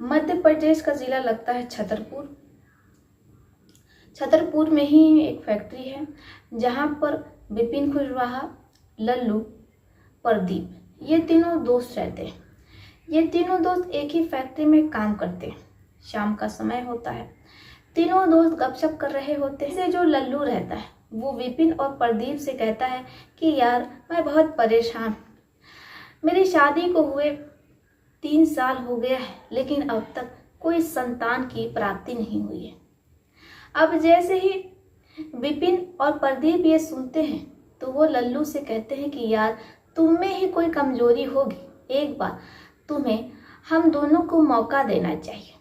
मध्य प्रदेश का जिला लगता है छतरपुर। छतरपुर में ही एक फैक्ट्री है जहाँ पर विपिन कुशवाहा, लल्लू, प्रदीप ये तीनों दोस्त रहते हैं। ये तीनों दोस्त एक ही फैक्ट्री में काम करते हैं। शाम का समय होता है, तीनों दोस्त गपशप कर रहे होते हैं। जो लल्लू रहता है वो विपिन और प्रदीप से कहता है कि यार मैं बहुत परेशान हूँ, मेरी शादी को हुए 3 साल हो गया है लेकिन अब तक कोई संतान की प्राप्ति नहीं हुई है। अब जैसे ही विपिन और प्रदीप ये सुनते हैं तो वो लल्लू से कहते हैं कि यार तुम में ही कोई कमजोरी होगी, एक बार तुम्हें हम दोनों को मौका देना चाहिए।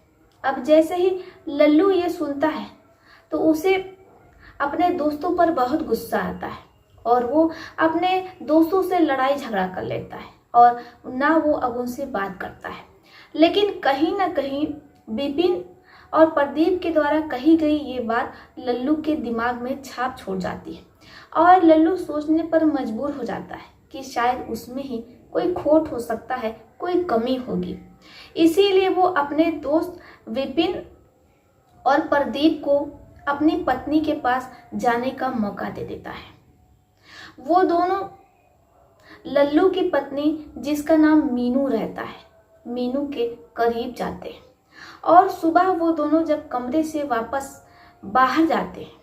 अब जैसे ही लल्लू ये सुनता है तो उसे अपने दोस्तों पर बहुत गुस्सा आता है और वो अपने दोस्तों से लड़ाई झगड़ा कर लेता है और ना वो अब उनसे बात करता है। लेकिन कहीं ना कहीं विपिन और प्रदीप के द्वारा कही गई ये बात लल्लू के दिमाग में छाप छोड़ जाती है और लल्लू सोचने पर मजबूर हो जाता है कि शायद उसमें ही कोई खोट हो सकता है, कोई कमी होगी। इसीलिए वो अपने दोस्त विपिन और प्रदीप को अपनी पत्नी के पास जाने का मौका दे देता है। वो दोनों लल्लू की पत्नी जिसका नाम मीनू रहता है, मीनू के करीब जाते हैं और सुबह वो दोनों जब कमरे से वापस बाहर जाते हैं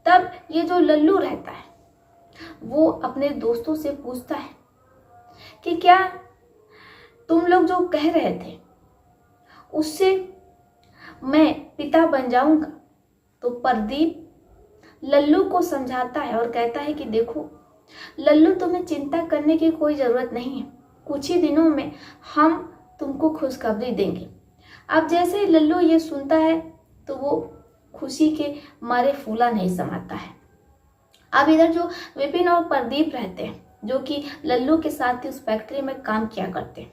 तब ये जो लल्लू रहता है वो अपने दोस्तों से पूछता है कि क्या तुम लोग जो कह रहे थे उससे मैं पिता बन जाऊंगा। तो प्रदीप लल्लू को समझाता है और कहता है कि देखो लल्लू, तुम्हें चिंता करने की कोई ज़रूरत नहीं है, कुछ ही दिनों में हम तुमको खुशखबरी देंगे। अब जैसे ही लल्लू ये सुनता है तो वो खुशी के मारे फूला नहीं समाता है। अब इधर जो विपिन और प्रदीप रहते हैं जो कि लल्लू के साथ ही उस फैक्ट्री में काम किया करते हैं,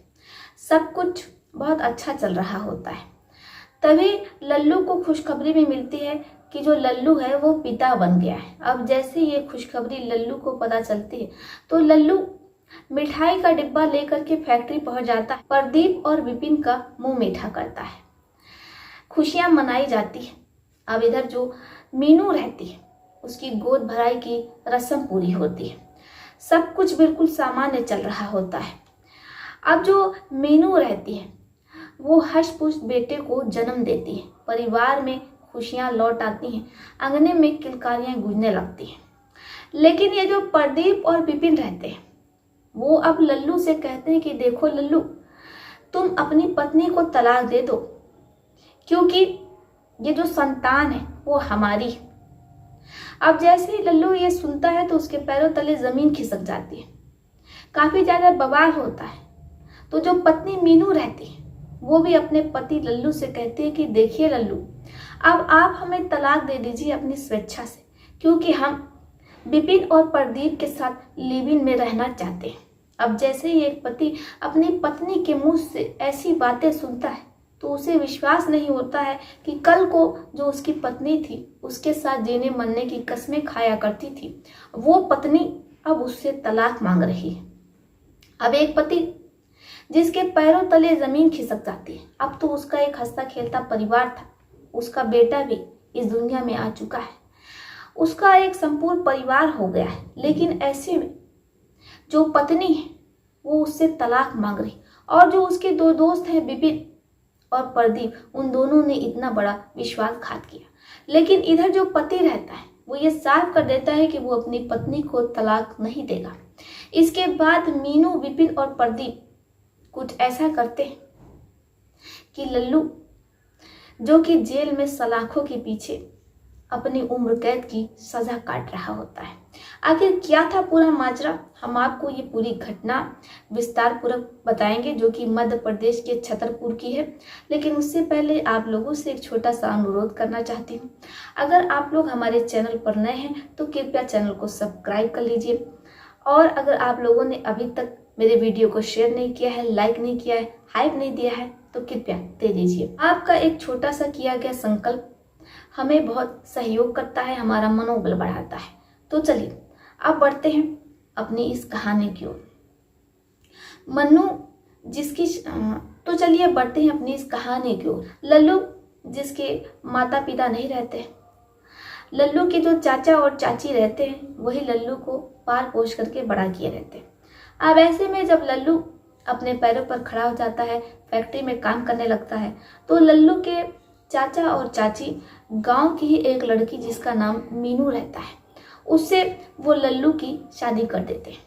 सब कुछ बहुत अच्छा चल रहा होता है। तभी लल्लू को खुशखबरी भी मिलती है कि जो लल्लू है वो पिता बन गया है। अब जैसे ये खुशखबरी लल्लू को पता चलती है तो लल्लू मिठाई का डिब्बा लेकर के फैक्ट्री पहुंच जाता है। प्रदीप और विपिन का मुंह मीठा करता है, खुशियां मनाई जाती है। अब इधर जो मीनू रहती है उसकी गोद भराई की रस्म पूरी होती है, सब कुछ बिल्कुल सामान्य चल रहा होता है। अब जो मीनू रहती है वो हष्ट-पुष्ट बेटे को जन्म देती है, परिवार में खुशियां लौट आती हैं, आंगने में किलकारियां गूंजने लगती हैं। लेकिन ये जो प्रदीप और विपिन रहते हैं वो अब लल्लू से कहते हैं कि देखो लल्लू, तुम अपनी पत्नी को तलाक दे दो क्योंकि ये जो संतान है वो हमारी है। अब जैसे ही लल्लू ये सुनता है तो उसके पैरों तले जमीन खिसक जाती है, काफी ज्यादा बवाल होता है। तो जो पत्नी मीनू रहती है वो भी अपने पति लल्लू से कहती है कि देखिए लल्लू, अब आप हमें तलाक दे दीजिए अपनी स्वेच्छा से, क्योंकि हम विपिन और प्रदीप के साथ लिव इन में रहना चाहते हैं। अब जैसे ही एक पति अपनी पत्नी के मुंह से ऐसी बातें सुनता है तो उसे विश्वास नहीं होता है कि कल को जो उसकी पत्नी थी, उसके साथ जीने मरने की कस्में खाया करती थी, वो पत्नी अब उससे तलाक मांग रही है। अब एक पति जिसके पैरों तले जमीन खिसक जाती है, अब तो उसका एक हंसता खेलता परिवार था, उसका बेटा भी इस दुनिया में आ चुका है, उसका एक संपूर्ण परिवार हो गया है। लेकिन ऐसे में जो पत्नी है वो उससे तलाक मांग रही और जो उसके 2 दोस्त हैं विपिन और प्रदीप, उन दोनों ने इतना बड़ा विश्वासघात किया। लेकिन इधर जो पति रहता है वो ये साफ कर देता है कि वो अपनी पत्नी को तलाक नहीं देगा। इसके बाद मीनू, विपिन और प्रदीप कुछ ऐसा करते हैं कि लल्लू जो कि जेल में सलाखों के पीछे अपनी उम्र कैद की सजा काट रहा होता है। आखिर क्या था पूरा माजरा, हम आपको ये पूरी घटना विस्तार पूर्वक बताएंगे जो कि मध्य प्रदेश के छतरपुर की है। लेकिन उससे पहले आप लोगों से एक छोटा सा अनुरोध करना चाहती हूँ। अगर आप लोग हमारे चैनल पर नए हैं तो कृपया चैनल को सब्सक्राइब कर लीजिए और अगर आप लोगों ने अभी तक मेरे वीडियो को शेयर नहीं किया है, लाइक नहीं किया है, हाइप नहीं दिया है तो कृपया दे दीजिए। आपका एक छोटा सा किया गया संकल्प हमें बहुत सहयोग करता है, हमारा मनोबल बढ़ाता है। तो चलिए अब बढ़ते हैं अपनी इस कहानी की ओर। मन्नू जिसकी तो चलिए बढ़ते हैं अपनी इस कहानी की ओर। लल्लू जिसके माता पिता नहीं रहते, लल्लू के जो चाचा और चाची रहते हैं वही लल्लू को पाल पोस करके बड़ा किए रहते हैं। अब ऐसे में जब लल्लू अपने पैरों पर खड़ा हो जाता है, फैक्ट्री में काम करने लगता है, तो लल्लू के चाचा और चाची गांव की ही एक लड़की जिसका नाम मीनू रहता है, उससे वो लल्लू की शादी कर देते हैं।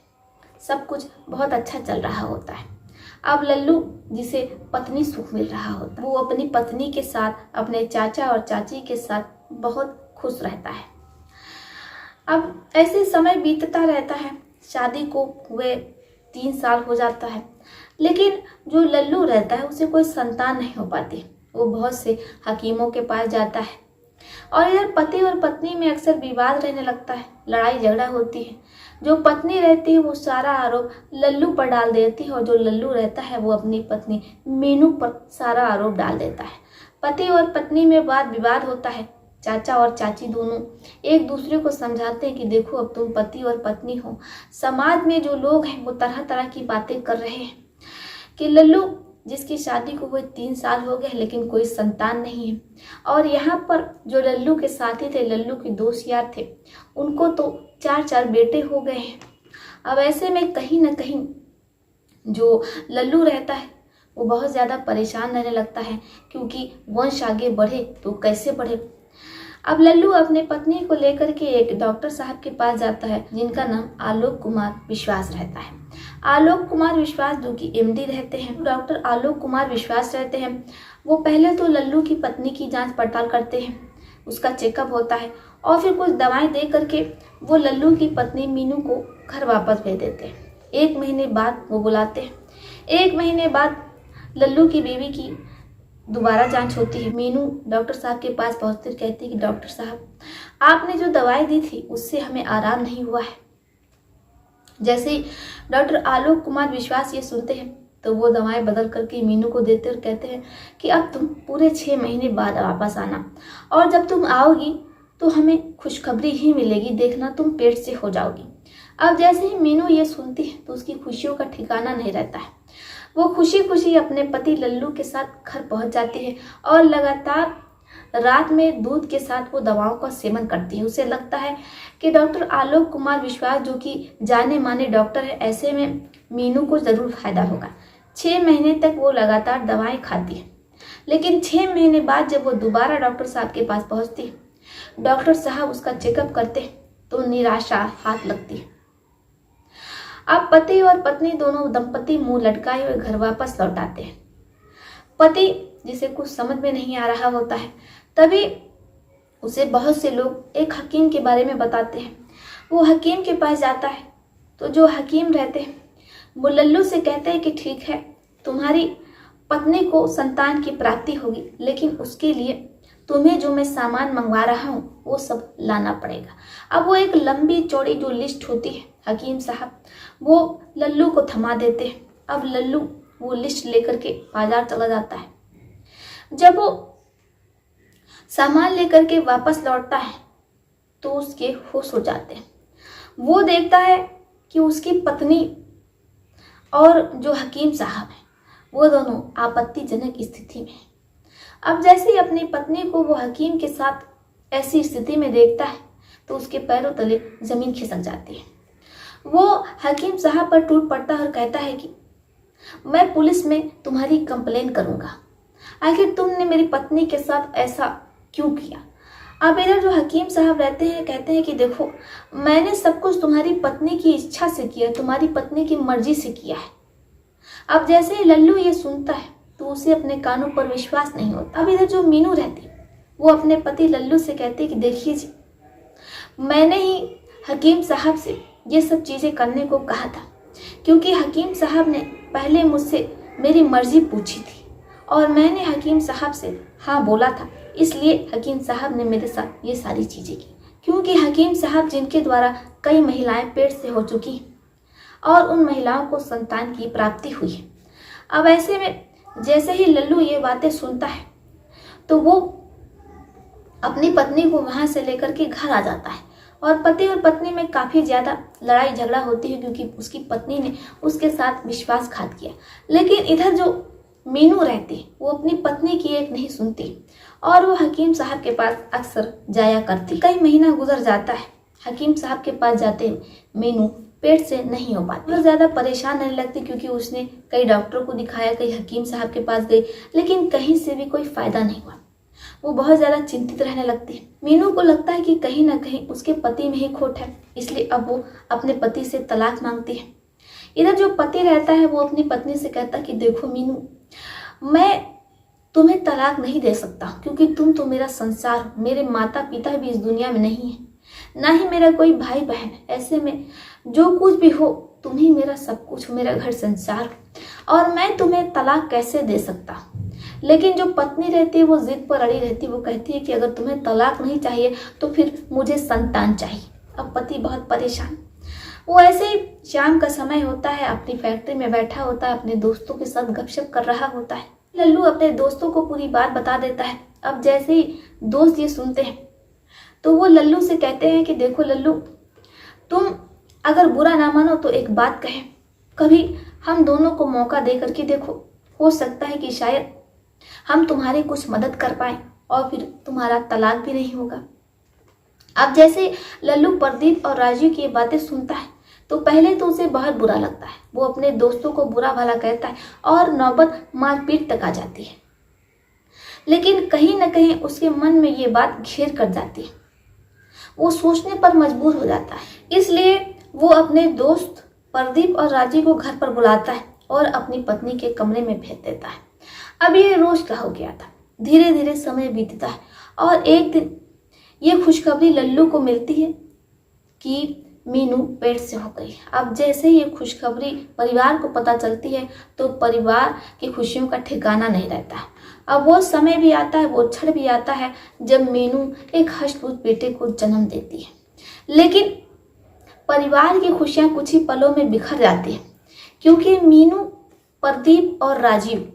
सब कुछ बहुत अच्छा चल रहा होता है। अब लल्लू जिसे पत्नी सुख मिल रहा होता है, वो अपनी पत्नी के साथ, अपने चाचा और चाची के साथ बहुत खुश रहता है। अब ऐसे समय बीतता रहता है, शादी को हुए 3 साल हो जाता है, लेकिन जो लल्लू रहता है उसे कोई संतान नहीं हो पाती। वो बहुत से हकीमों के पास जाता है और इधर पति और पत्नी में अक्सर विवाद रहने लगता है, लड़ाई झगड़ा होती है। जो पत्नी रहती है वो सारा आरोप लल्लू पर डाल देती है और जो लल्लू रहता है वो अपनी पत्नी मीनू पर सारा आरोप डाल देता है। पति और पत्नी में वाद विवाद होता है। चाचा और चाची दोनों एक दूसरे को समझाते हैं कि देखो अब तुम पति और पत्नी हो, समाज में जो लोग हैं वो तरह तरह की बातें कर रहे हैं कि लल्लू जिसकी शादी को हुए 3 साल हो गए लेकिन कोई संतान नहीं है, और यहाँ पर जो लल्लू के साथी थे, लल्लू के दोस्त यार थे, उनको तो 4 बेटे हो गए हैं। अब ऐसे में कहीं ना कहीं जो लल्लू रहता है वो बहुत ज़्यादा परेशान रहने लगता है, क्योंकि वंश आगे बढ़े तो कैसे बढ़े। अब लल्लू अपने पत्नी को लेकर के एक डॉक्टर साहब के पास जाता है जिनका नाम आलोक कुमार विश्वास रहता है। आलोक कुमार विश्वास जो कि एमडी रहते हैं, डॉक्टर आलोक कुमार विश्वास रहते हैं। वो पहले तो लल्लू की पत्नी की जांच पड़ताल करते हैं, उसका चेकअप होता है और फिर कुछ दवाएं दे करके वो लल्लू की पत्नी मीनू को घर वापस भेज देते हैं। 1 महीने बाद वो बुलाते हैं। 1 महीने बाद लल्लू की बेबी की दोबारा जांच होती है। मीनू डॉक्टर साहब के पास पहुंचती कहती है कि डॉक्टर साहब, आपने जो दवाई दी थी उससे हमें आराम नहीं हुआ है। जैसे ही डॉक्टर आलोक कुमार विश्वास ये सुनते हैं तो वो दवाएं बदल करके मीनू को देते और कहते हैं कि अब तुम पूरे 6 महीने बाद वापस आना, और जब तुम आओगी तो हमें खुशखबरी ही मिलेगी, देखना तुम पेट से हो जाओगी। अब जैसे ही मीनू ये सुनती है तो उसकी खुशियों का ठिकाना नहीं रहता है। वो खुशी खुशी अपने पति लल्लू के साथ घर पहुंच जाती है और लगातार रात में दूध के साथ वो दवाओं का सेवन करती है। उसे लगता है कि डॉक्टर आलोक कुमार विश्वास जो कि जाने माने डॉक्टर है, ऐसे में मीनू को ज़रूर फायदा होगा। 6 महीने तक वो लगातार दवाएं खाती है, लेकिन 6 महीने बाद जब वो दोबारा डॉक्टर साहब के पास पहुंचती है, डॉक्टर साहब उसका चेकअप करते तो निराशा हाथ लगती है। अब पति और पत्नी दोनों दंपति मुंह लटकाए हुए घर वापस लौट आते हैं। पति जिसे कुछ समझ में नहीं आ रहा होता है, तभी उसे बहुत से लोग एक हकीम के बारे में बताते हैं। वो हकीम के पास जाता है तो जो हकीम रहते हैं वो लल्लू से कहते हैं कि ठीक है, तुम्हारी पत्नी को संतान की प्राप्ति होगी, लेकिन उसके लिए तुम्हें जो मैं सामान मंगवा रहा हूँ वो सब लाना पड़ेगा। अब वो एक लंबी चौड़ी जो लिस्ट होती है, हकीम साहब वो लल्लू को थमा देते हैं। अब लल्लू वो लिस्ट लेकर के बाजार चला जाता है। जब वो सामान लेकर के वापस लौटता है तो उसके होश हो जाते हैं। वो देखता है कि उसकी पत्नी और जो हकीम साहब है वो दोनों आपत्तिजनक स्थिति में हैं। अब जैसे ही अपनी पत्नी को वो हकीम के साथ ऐसी स्थिति में देखता है तो उसके पैरों तले जमीन खिसक जाती है। वो हकीम साहब पर टूट पड़ता है और कहता है कि मैं पुलिस में तुम्हारी कंप्लेन करूंगा, आखिर तुमने मेरी पत्नी के साथ ऐसा क्यों किया। अब इधर जो हकीम साहब रहते हैं कहते हैं कि देखो, मैंने सब कुछ तुम्हारी पत्नी की इच्छा से किया, तुम्हारी पत्नी की मर्जी से किया है। अब जैसे ही लल्लू ये सुनता है तो उसे अपने कानों पर विश्वास नहीं होता। अब इधर जो मीनू रहती वो अपने पति लल्लू से कहती है कि देखिए जी, मैंने ही हकीम साहब से ये सब चीज़ें करने को कहा था, क्योंकि हकीम साहब ने पहले मुझसे मेरी मर्जी पूछी थी और मैंने हकीम साहब से हाँ बोला था, इसलिए हकीम साहब ने मेरे साथ ये सारी चीज़ें की। क्योंकि हकीम साहब जिनके द्वारा कई महिलाएं पेट से हो चुकी और उन महिलाओं को संतान की प्राप्ति हुई है। अब ऐसे में जैसे ही लल्लू ये बातें सुनता है तो वो अपनी पत्नी को वहाँ से लेकर के घर आ जाता है और पति और पत्नी में काफ़ी ज़्यादा लड़ाई झगड़ा होती है, क्योंकि उसकी पत्नी ने उसके साथ विश्वासघात किया। लेकिन इधर जो मीनू रहती वो अपनी पत्नी की एक नहीं सुनती और वो हकीम साहब के पास अक्सर जाया करती। कई महीना गुजर जाता है, हकीम साहब के पास जाते मीनू पेट से नहीं हो पाती। बहुत ज़्यादा परेशान रहने लगती क्योंकि उसने कई डॉक्टरों को दिखाया, कई हकीम साहब के पास गई, लेकिन कहीं से भी कोई फायदा नहीं हुआ। वो बहुत ज़्यादा चिंतित रहने लगती है। मीनू को लगता है कि कहीं ना कहीं उसके पति में ही खोट है, इसलिए अब वो अपने पति से तलाक मांगती है। इधर जो पति रहता है वो अपनी पत्नी से कहता है कि देखो मीनू, मैं तुम्हें तलाक नहीं दे सकता क्योंकि तुम तो मेरा संसार हो, मेरे माता पिता भी इस दुनिया में नहीं है, ना ही मेरा कोई भाई बहन है। ऐसे में जो कुछ भी हो तुम ही मेरा सब कुछ हो, मेरा घर संसार हो, और मैं तुम्हें तलाक कैसे दे सकता। लेकिन जो पत्नी रहती है वो जिद पर अड़ी रहती है। वो कहती है कि अगर तुम्हें तलाक नहीं चाहिए तो फिर मुझे संतान चाहिए। अब पति बहुत परेशान, वो ऐसे ही शाम का समय होता है, अपनी फैक्ट्री में बैठा होता है, अपने दोस्तों के साथ गपशप कर रहा होता है। लल्लू अपने दोस्तों को पूरी बात बता देता है। अब जैसे ही दोस्त ये सुनते हैं तो वो लल्लू से कहते हैं कि देखो लल्लू, तुम अगर बुरा ना मानो तो एक बात कहें, कभी हम दोनों को मौका दे करके देखो, हो सकता है कि शायद हम तुम्हारी कुछ मदद कर पाए और फिर तुम्हारा तलाक भी नहीं होगा। अब जैसे लल्लू प्रदीप और राजू की ये बातें सुनता है तो पहले तो उसे बहुत बुरा लगता है। वो अपने दोस्तों को बुरा भला कहता है और नौबत मारपीट तक आ जाती है, लेकिन कहीं ना कहीं उसके मन में ये बात घेर कर जाती है। वो सोचने पर मजबूर हो जाता है, इसलिए वो अपने दोस्त प्रदीप और राजू को घर पर बुलाता है और अपनी पत्नी के कमरे में भेज देता है। अब ये रोज का हो गया था। धीरे धीरे समय बीतता है और एक दिन ये खुशखबरी लल्लू को मिलती है कि मीनू पेट से हो गई। अब जैसे ये खुशखबरी परिवार को पता चलती है तो परिवार की खुशियों का ठिकाना नहीं रहता। अब वो समय भी आता है, वो क्षण भी आता है जब मीनू एक हष्ट-पुष्ट बेटे को जन्म देती है, लेकिन परिवार की खुशियां कुछ ही पलों में बिखर जाती है क्योंकि मीनू, प्रदीप और राजीव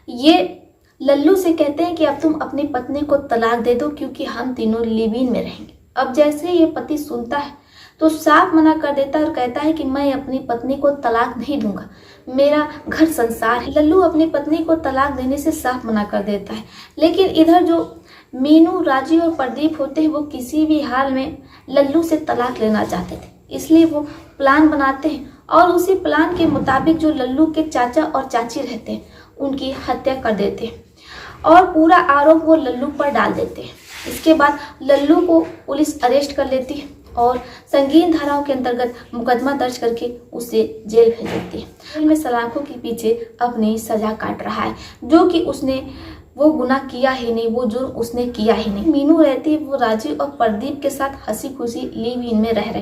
ये लल्लू से कहते हैं कि अब तुम अपनी पत्नी को तलाक दे दो क्योंकि हम तीनों लिव इन में रहेंगे। अब जैसे ये पति सुनता है तो साफ मना कर देता है और कहता है कि मैं अपनी पत्नी को तलाक नहीं दूंगा, मेरा घर संसार है। लल्लू अपनी पत्नी को तलाक देने से साफ मना कर देता है, लेकिन इधर जो मीनू, राजीव और प्रदीप होते हैं वो किसी भी हाल में लल्लू से तलाक लेना चाहते थे, इसलिए वो प्लान बनाते हैं और उसी प्लान के मुताबिक जो लल्लू के चाचा और चाची रहते हैं उनकी हत्या कर देते हैं और पूरा आरोप वो लल्लू पर डाल देते हैं। इसके बाद लल्लू को पुलिस अरेस्ट कर लेती है और संगीन धाराओं के अंतर्गत मुकदमा दर्ज करके उसे जेल भेज देती है। जेल में सलाखों के पीछे अपनी सजा काट रहा है, जो कि उसने वो गुनाह किया ही नहीं, वो जुर्म उसने किया ही नहीं। मीनू रहती है वो राजीव और प्रदीप के साथ हंसी खुशी लिव इन में रह रही।